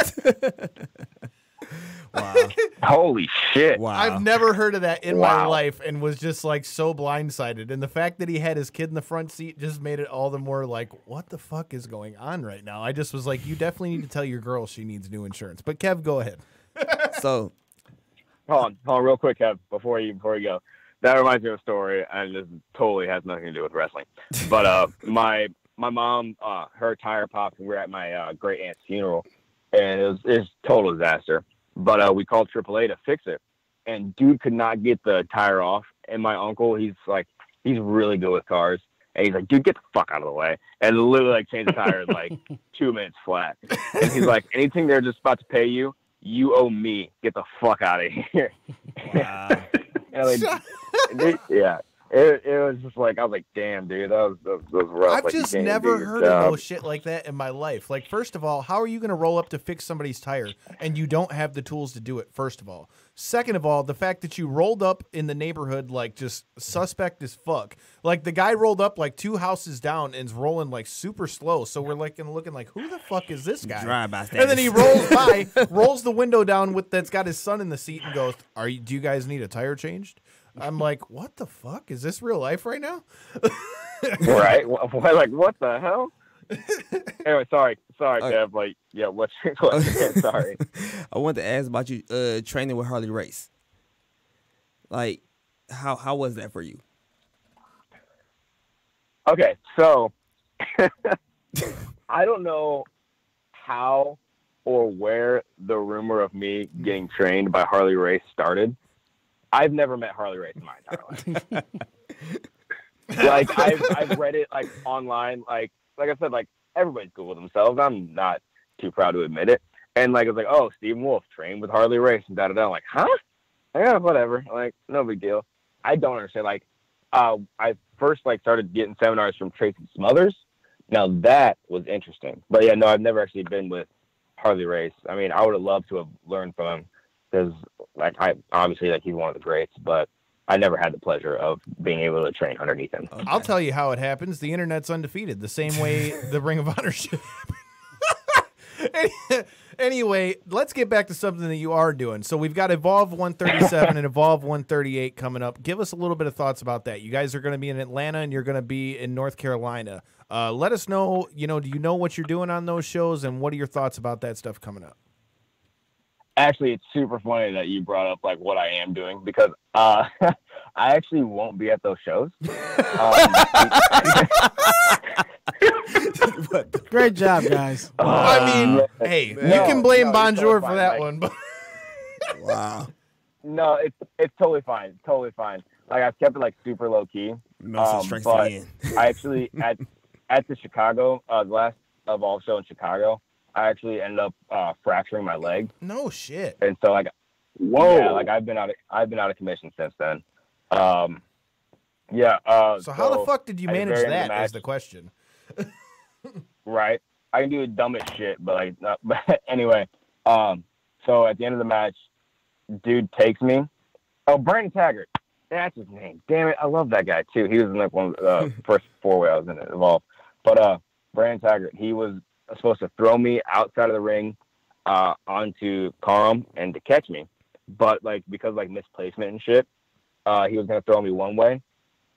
Wow. Holy shit. Wow. I've never heard of that in my life and was just like so blindsided. And the fact that he had his kid in the front seat just made it all the more like, what the fuck is going on right now? I just was like, you definitely need to tell your girl she needs new insurance. But Kev, go ahead. So hold on real quick, Kev, before you go. That reminds me of a story, and this totally has nothing to do with wrestling. But my mom, her tire popped, and we were at my great aunt's funeral, and it was a total disaster. But we called AAA to fix it, and dude could not get the tire off. And my uncle, he's really good with cars, and he's like, dude, get the fuck out of the way, and literally like changed the tire in like 2 minutes flat. And he's like, anything they're just about to pay you, you owe me. Get the fuck out of here. wow. And, like, yeah. it was just like, I was like, damn, dude, that was rough. I've Like, you just can't never do your heard of job. no shit like that in my life. Like, first of all, how are you going to roll up to fix somebody's tire and you don't have the tools to do it, first of all? Second of all, the fact that you rolled up in the neighborhood, like, just suspect as fuck. Like, the guy rolled up, like, 2 houses down and is rolling, like, super slow. So we're, like, looking like, who the fuck is this guy? Drive-by And then he rolls by, rolls the window down that's got his son in the seat and goes, do you guys need a tire changed? I'm like, what the fuck? Is this real life right now? Right? Like, what the hell? Anyway, sorry, Kev. Like, yeah, what's your question? Sorry. I wanted to ask about you training with Harley Race. Like, how was that for you? Okay, so I don't know how or where the rumor of me getting trained by Harley Race started. I've never met Harley Race in my entire life. Like, I've read it, like, online. Like I said, like, everybody's cool with themselves. I'm not too proud to admit it. And, like, it's like, oh, Stephen Wolf trained with Harley Race and da-da-da. I'm like, huh? Yeah, whatever. Like, no big deal. I don't understand. Like, I first, like, started getting seminars from Tracy Smothers. Now, that was interesting. But, yeah, no, I've never actually been with Harley Race. I mean, I would have loved to have learned from him because, like, obviously, like, he's one of the greats. But I never had the pleasure of being able to train underneath him. Okay. I'll tell you how it happens. The internet's undefeated, the same way the Ring of Honor should happen. Anyway, let's get back to something that you are doing. So we've got Evolve 137 and Evolve 138 coming up. Give us a little bit of thoughts about that. You guys are going to be in Atlanta and you're going to be in North Carolina. Let us know, do you know what you're doing on those shows, and what are your thoughts about that stuff coming up? Actually, it's super funny that you brought up, like, what I am doing, because I actually won't be at those shows. Great job, guys. I mean, hey, you can blame Bonjour for that one. But Wow. No, it's totally fine. It's totally fine. Like, I've kept it, like, super low key. Strikes But again. I actually at the Chicago, the last Evolve show in Chicago, I actually ended up fracturing my leg. no shit. And so, like, yeah, like, I've been out of commission since then. Yeah. So how the fuck did you at the manage very end of that? the match- Is the question. Right. I can do the dumbest shit, but, like, but anyway. So at the end of the match, dude takes me. Oh, Brandon Taggart. That's his name. Damn it. I love that guy too. He was in, like, one of the first 4-way I was in it Evolve. But Brandon Taggart, he was supposed to throw me outside of the ring onto Karam and to catch me. But, like, because, like, misplacement and shit, he was going to throw me one way.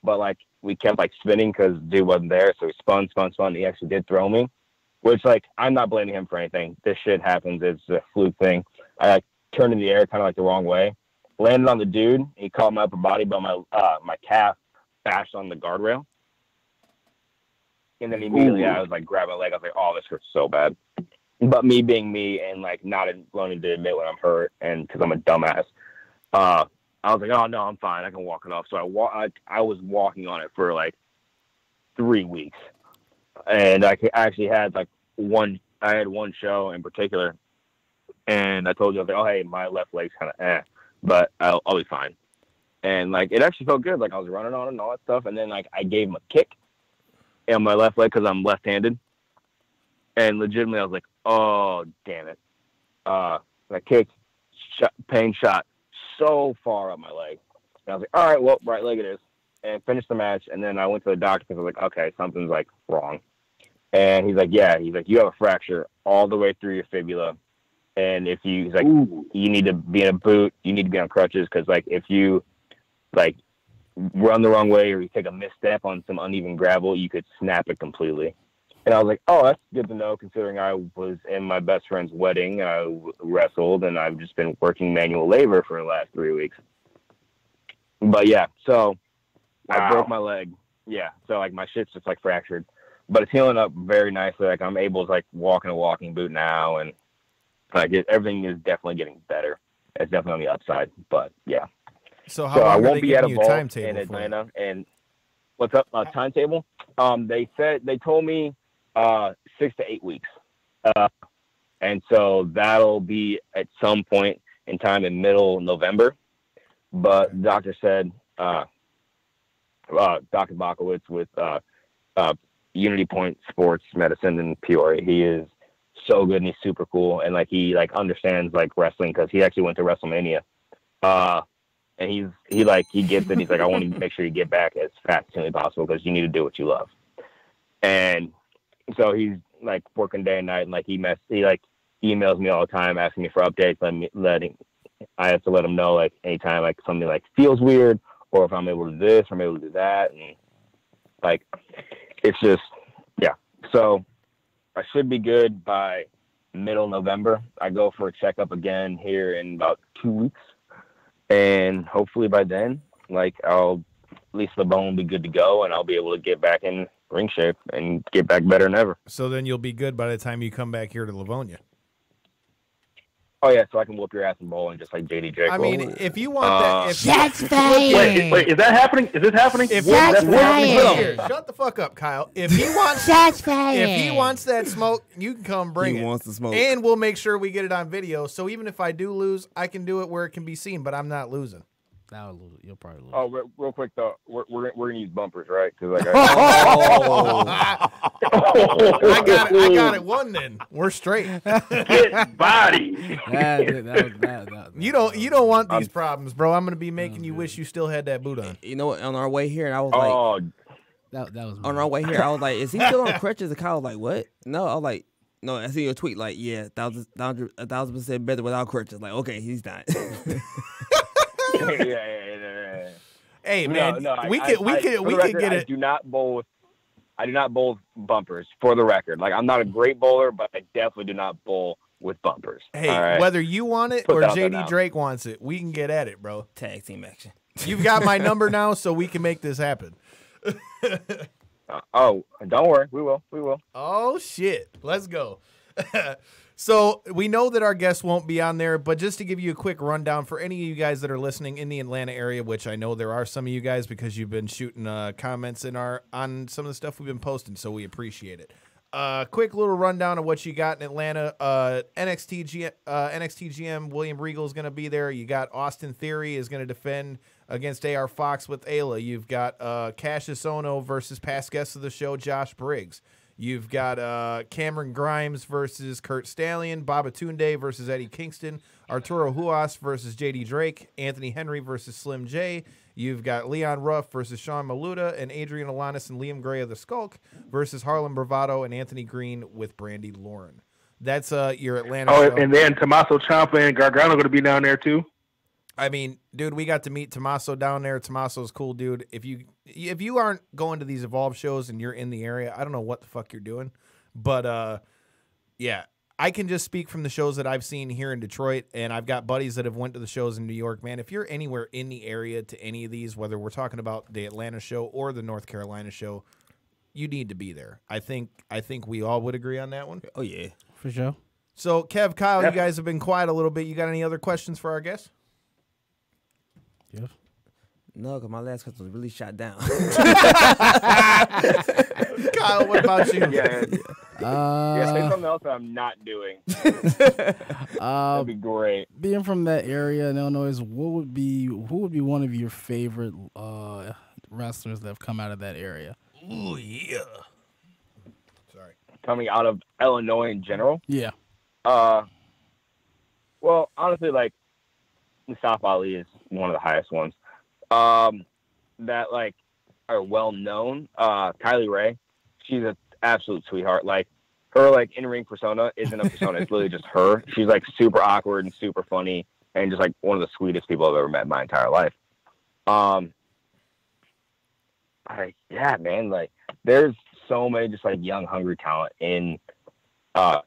But, like, we kept, like, spinning because dude wasn't there. So he spun. He actually did throw me, which, like, I'm not blaming him for anything. This shit happens. It's a fluke thing. I, like, turned in the air kind of, like, the wrong way. Landed on the dude. He caught my upper body, but my calf bashed on the guardrail. And then immediately I was, like, grabbing my leg. I was like, oh, this hurts so bad. But me being me and, like, not willing to admit when I'm hurt and because I'm a dumbass, I was like, oh, no, I'm fine. I can walk it off. So I was walking on it for, like, 3 weeks. And I actually had, like, one show in particular. And I told you, I was like, oh, hey, my left leg's kind of but I'll be fine. And, like, it actually felt good. Like, I was running on it and all that stuff. And then, like, I gave him a kick on my left leg because I'm left-handed. And legitimately, I was like, oh, damn it. I kicked, pain shot so far up my leg. And I was like, all right, well, right leg it is. And finished the match. And then I went to the doctor because I was like, okay, something's, like, wrong. And he's like, yeah. He's like, you have a fracture all the way through your fibula. And if you, he's like, you need to be in a boot. You need to be on crutches because, like, if you, like, run the wrong way or you take a misstep on some uneven gravel, you could snap it completely. And I was like, oh, that's good to know considering I was in my best friend's wedding and I wrestled and I've just been working manual labor for the last 3 weeks. But, yeah, so I broke my leg. Yeah, so, like, my shit's just, like, fractured. But it's healing up very nicely. Like, I'm able to, like, walk in a walking boot now and, like, everything is definitely getting better. It's definitely on the upside, but yeah. So how long I are won't they be at giving you a Evolve timetable in for? Atlanta. And what's up? Timetable? They told me 6 to 8 weeks, and so that'll be at some point in time in middle November. But the doctor said Dr. Bakowitz with Unity Point Sports Medicine in Peoria. He is so good and he's super cool, and like he like understands like wrestling because he actually went to WrestleMania. And he gets it. He's like, I want to make sure you get back as fast as humanly possible because you need to do what you love. And so he's like working day and night, and like he emails me all the time asking me for updates. I have to let him know like anytime like something like feels weird, or if I'm able to do this, or I'm able to do that, and like it's just So I should be good by middle November. I go for a checkup again here in about 2 weeks. And hopefully by then, like at least the bone will be good to go, and I'll be able to get back in ring shape and get back better than ever. So then you'll be good by the time you come back here to Livonia. Oh yeah, so I can whoop your ass in bowling just like JD Drake. I mean, if you want that, Shots fired. Wait, is that happening? Is this happening? Shots fired. Shut the fuck up, Kyle. If he wants Shots fired. If he wants that smoke, you can come bring it. He wants the smoke. And we'll make sure we get it on video. So even if I do lose, I can do it where it can be seen, but I'm not losing. You'll probably lose. Oh, real quick though, we're gonna use bumpers, right? Because like I got it. One then. We're straight. Get body. You don't want these problems, bro. I'm gonna be making you wish you still had that boot on. You know what? On our way here, and I was like, that was on our way here, I was like, is he still on crutches? And Kyle was like, what? No, I was like, no. I see your tweet, like, yeah, 1,000% better without crutches. Like, okay, he's not. yeah. Hey man, we could get it. I do not bowl with bumpers, for the record. Like I'm not a great bowler, but I definitely do not bowl with bumpers. Hey, right? Whether you want it or JD Drake wants it, we can get at it, bro. Tag team action. You've got my number now, so we can make this happen. Don't worry, we will. Oh shit, let's go. So we know that our guests won't be on there, but just to give you a quick rundown for any of you guys that are listening in the Atlanta area, which I know there are some of you guys because you've been shooting comments on some of the stuff we've been posting, so we appreciate it. Quick little rundown of what you got in Atlanta. NXT GM William Regal is going to be there. You got Austin Theory is going to defend against AR Fox with Ayla. You've got Cassius Ono versus past guest of the show, Josh Briggs. You've got Cameron Grimes versus Kurt Stallion, Babatunde versus Eddie Kingston, Arturo Huas versus JD Drake, Anthony Henry versus Slim J. You've got Leon Ruff versus Sean Maluta, and Adrian Alanis and Liam Gray of the Skulk versus Harlem Bravado and Anthony Green with Brandy Lauren. That's your Atlanta show. And then Tommaso Ciampa and Gargano going to be down there too? I mean, dude, we got to meet Tommaso down there. Tommaso's cool, dude. If you aren't going to these Evolve shows and you're in the area, I don't know what the fuck you're doing. But, yeah, I can just speak from the shows that I've seen here in Detroit, and I've got buddies that have went to the shows in New York. Man, if you're anywhere in the area to any of these, whether we're talking about the Atlanta show or the North Carolina show, you need to be there. I think we all would agree on that one. Oh, yeah. For sure. So, Kev, Kyle, you guys have been quiet a little bit. You got any other questions for our guests? Yeah. No, because my last question was really shot down. Kyle, what about you? Yeah, say something else that I'm not doing. That'd be great. Being from that area in Illinois, who would be one of your favorite wrestlers that have come out of that area? Ooh, yeah. Sorry. Coming out of Illinois in general? Yeah. Well, honestly, like, Mustafa Ali is one of the highest ones. That, like, are well known. Kylie Ray, she's an absolute sweetheart. Like, her, like, in-ring persona isn't a persona. It's literally just her. She's, like, super awkward and super funny and just, like, one of the sweetest people I've ever met in my entire life. Yeah, man, like, there's so many just, like, young, hungry talent in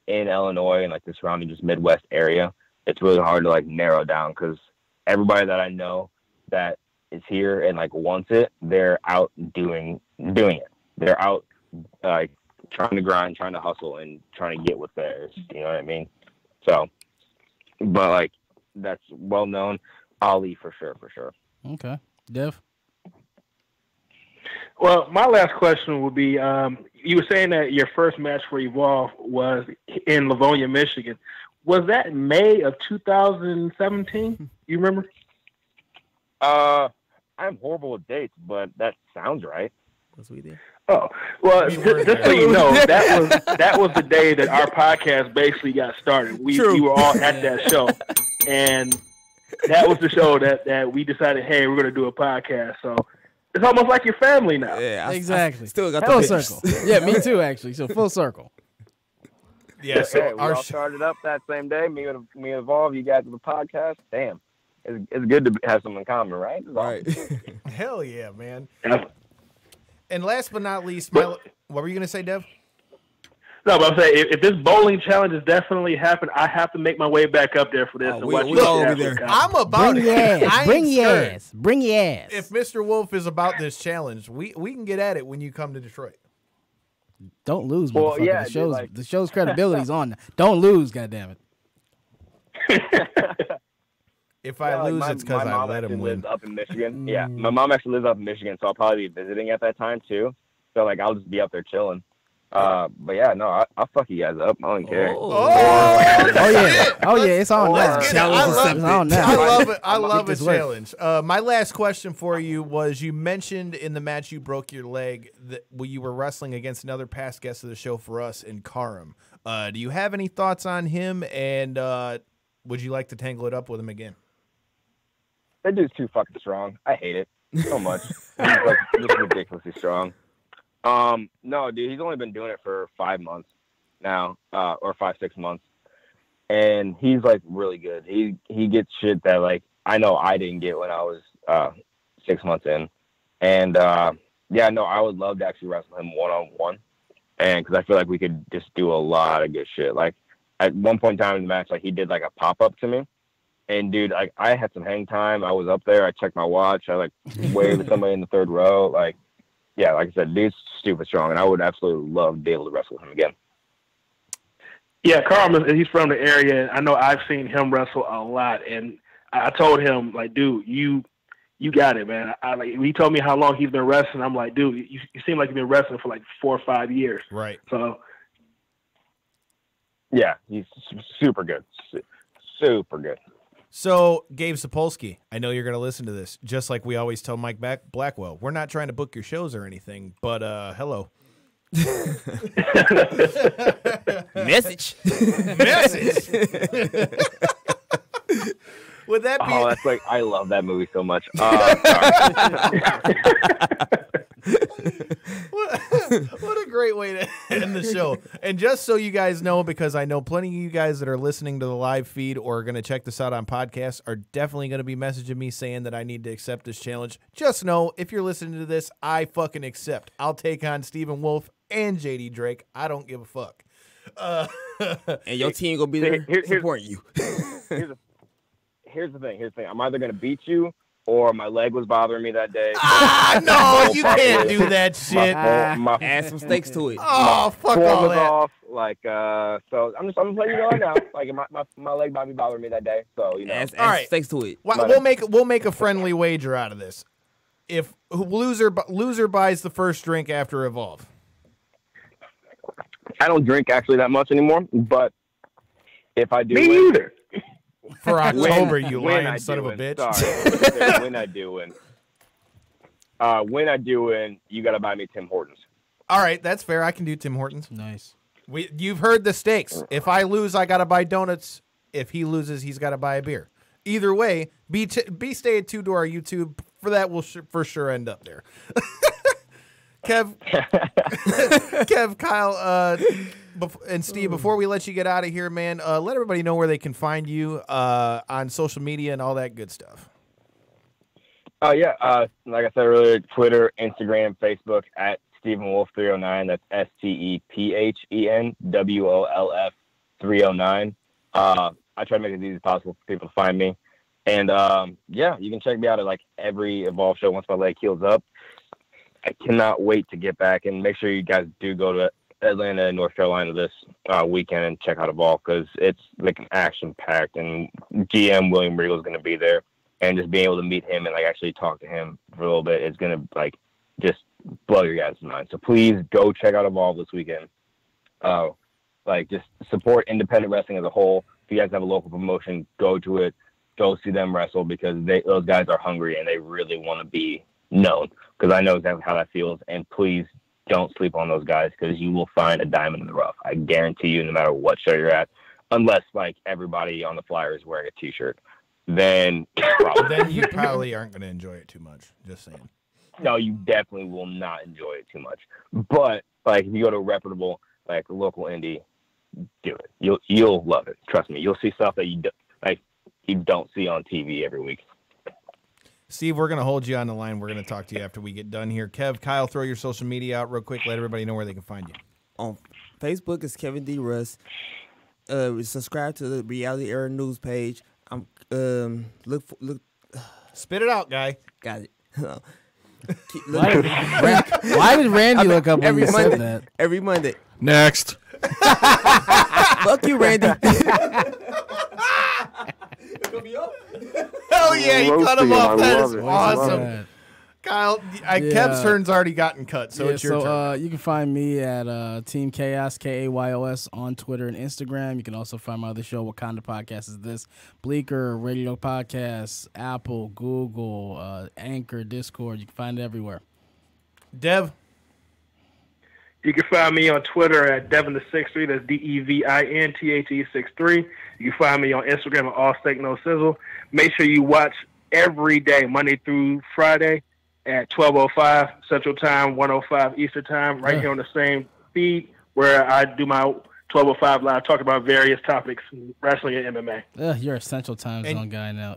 Illinois and, like, the surrounding just Midwest area. It's really hard to, like, narrow down because everybody that I know that is here and, like, wants it, they're out doing it. They're out, like, trying to grind, trying to hustle, and trying to get what's theirs. You know what I mean? So, but, like, that's well known. Ali for sure. Okay. Dev? Well, my last question would be, you were saying that your first match for Evolve was in Livonia, Michigan. Was that May of 2017? You remember? I'm horrible with dates, but that sounds right. Was we there? Oh, well, just so you know, that was the day that our podcast basically got started. We were all at that show, and that was the show that we decided, hey, we're going to do a podcast. So it's almost like your family now. Yeah, Exactly. I still got full the pictures. circle. Yeah, me too, actually. So full circle. Yeah, so Hey, we all started up that same day. Me and Evolve, you guys with the podcast. Damn, it's good to have something in common, right? Right. hell yeah, man. Yeah. And last but not least, what were you gonna say, Dev? No, but I'm saying if this bowling challenge has definitely happened, I have to make my way back up there for this. Oh, and we watch all you be there. I'm about Bring it. your ass. I ain't Bring your scared. ass. Bring your ass. If Mr. Wolf is about this challenge, we can get at it when you come to Detroit. Don't lose, Well, motherfucker. yeah, The show's credibility's on. Don't lose, goddammit. If I lose, it's because I let him win. Lives up in Michigan. Yeah, my mom actually lives up in Michigan, so I'll probably be visiting at that time too. So like, I'll just be up there chilling. But yeah, no, I'll fuck you guys up. I don't care. Oh yeah. Oh yeah. It's on now. Let's get it. It's on now. I love it. I love a this work. challenge. My last question for you was: you mentioned in the match you broke your leg that you were wrestling against another past guest of the show for us in Karam. Do you have any thoughts on him? And would you like to tangle it up with him again? That dude's too fucking strong. I hate it so much. He's like just ridiculously strong. No, dude, he's only been doing it for 5 months now, or 5-6 months, and he's like really good. He gets shit that like I know I didn't get when I was 6 months in, and yeah, no, I would love to actually wrestle him 1-on-1, and because I feel like we could just do a lot of good shit. Like at one point in time in the match, like he did like a pop up to me. And dude, like I had some hang time. I was up there. I checked my watch. I like waved at somebody in the third row. Like, yeah, like I said, dude's stupid strong, and I would absolutely love to be able to wrestle him again. Yeah, Carl, he's from the area, and I know I've seen him wrestle a lot. And I told him, like, dude, you got it, man. He told me how long he's been wrestling. I'm like, dude, you seem like you've been wrestling for like 4 or 5 years. Right. So. Yeah, he's super good. Super good. So, Gabe Sapolsky, I know you're going to listen to this, just like we always tell Mike Blackwell. We're not trying to book your shows or anything, but hello. Message. Would that be? Oh, that's like I love that movie so much. What a great way to end the show. And just so you guys know, because I know plenty of you guys that are listening to the live feed or are going to check this out on podcasts are definitely going to be messaging me saying that I need to accept this challenge. Just know, if you're listening to this, I fucking accept. I'll take on Stephen Wolf and JD Drake. I don't give a fuck. And your team gonna be there supporting you. Here's the thing. I'm either gonna beat you or my leg was bothering me that day. No, you can't do that shit. Add some stakes to it. Oh, fuck form all was that. off. Like, so I'm just letting you know right now. Like, my leg might be bothering me that day. So you know, Add All right. stakes to it. We'll make a friendly wager out of this. If loser buys the first drink after Evolve. I don't drink actually that much anymore, but if I do, Me win, neither. For October, you when lying I son do of a win, bitch. Sorry, when I do win. When I do win, you gotta buy me Tim Hortons. All right, that's fair. I can do Tim Hortons. Nice. You've heard the stakes. If I lose, I got to buy donuts. If he loses, he's got to buy a beer. Either way, be staying tuned to our YouTube. For that, we'll for sure end up there. Kev, Kyle, and Steve, before we let you get out of here, man, let everybody know where they can find you on social media and all that good stuff. Yeah, like I said earlier, Twitter, Instagram, Facebook, at Stephen Wolf 309. That's STEPHENWOLF 309. I try to make it as easy as possible for people to find me. And yeah, you can check me out at like every Evolve show once my leg heals up. I cannot wait to get back, and make sure you guys do go to Atlanta and North Carolina this weekend and check out Evolve, because it's like an action-packed, and GM William Regal is going to be there, and just being able to meet him and like actually talk to him for a little bit is going to like just blow your guys' mind. So please go check out Evolve this weekend. Like just support independent wrestling as a whole. If you guys have a local promotion, go to it. go see them wrestle because those guys are hungry and they really want to be known. Because I know exactly how that feels. And please don't sleep on those guys because you will find a diamond in the rough. I guarantee you, no matter what show you're at, unless like everybody on the flyer is wearing a T-shirt, then you probably aren't going to enjoy it too much. Just saying. No, you definitely will not enjoy it too much. But like if you go to a reputable, like local indie, do it. You'll love it. Trust me. You'll see stuff that you don't see on TV every week. Steve, we're going to hold you on the line. We're going to talk to you after we get done here. Kev, Kyle, throw your social media out real quick. Let everybody know where they can find you. On Facebook, it's Kevin D. Russ. Subscribe to the Reality Era News page. I'm look. Spit it out, guy. Got it. Why did Randy look up when you said that? Every Monday. Next. Fuck you, Randy. Hell yeah, you cut him off. That is awesome. Yeah. Kyle, Kev's turn's already gotten cut, so it's your turn. You can find me at Team Chaos, KAYOS, on Twitter and Instagram. You can also find my other show, Wakanda Podcast Is This, Bleaker, Radio Podcasts, Apple, Google, Anchor, Discord. You can find it everywhere. Dev? You can find me on Twitter at Devin63. That's DEVINTHE63. You can find me on Instagram at All Steak No Sizzle. Make sure you watch every day, Monday through Friday, at 12:05 Central Time, 1:05 Eastern Time, right here on the same feed where I do my 12:05 live, talk about various topics, wrestling and MMA. You're a Central Time Zone guy now.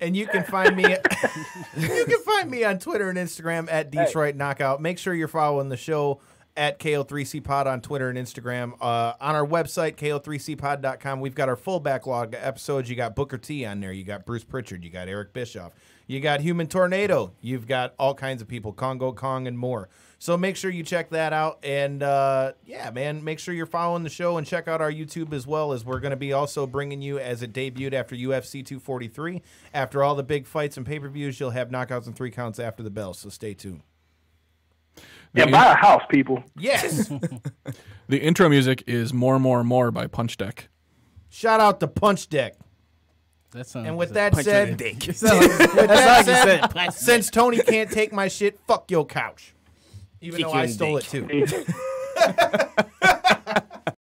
And you can find me on Twitter and Instagram at Detroit Knockout. Make sure you're following the show at KO3C Pod on Twitter and Instagram. On our website, KO3CPod.com, we've got our full backlog of episodes. You got Booker T on there. You got Bruce Pritchard. You got Eric Bischoff. You got Human Tornado. You've got all kinds of people, Congo Kong and more. So make sure you check that out. And, make sure you're following the show and check out our YouTube as well, as we're going to be also bringing you, as it debuted after UFC 243. After all the big fights and pay-per-views, you'll have knockouts and 3 counts after the bell, so stay tuned. Yeah, buy a house, people. Yes. The intro music is More by Punch Deck. Shout out to Punch Deck. And with that said, since Tony can't take my shit, fuck your couch. Even though I stole it too.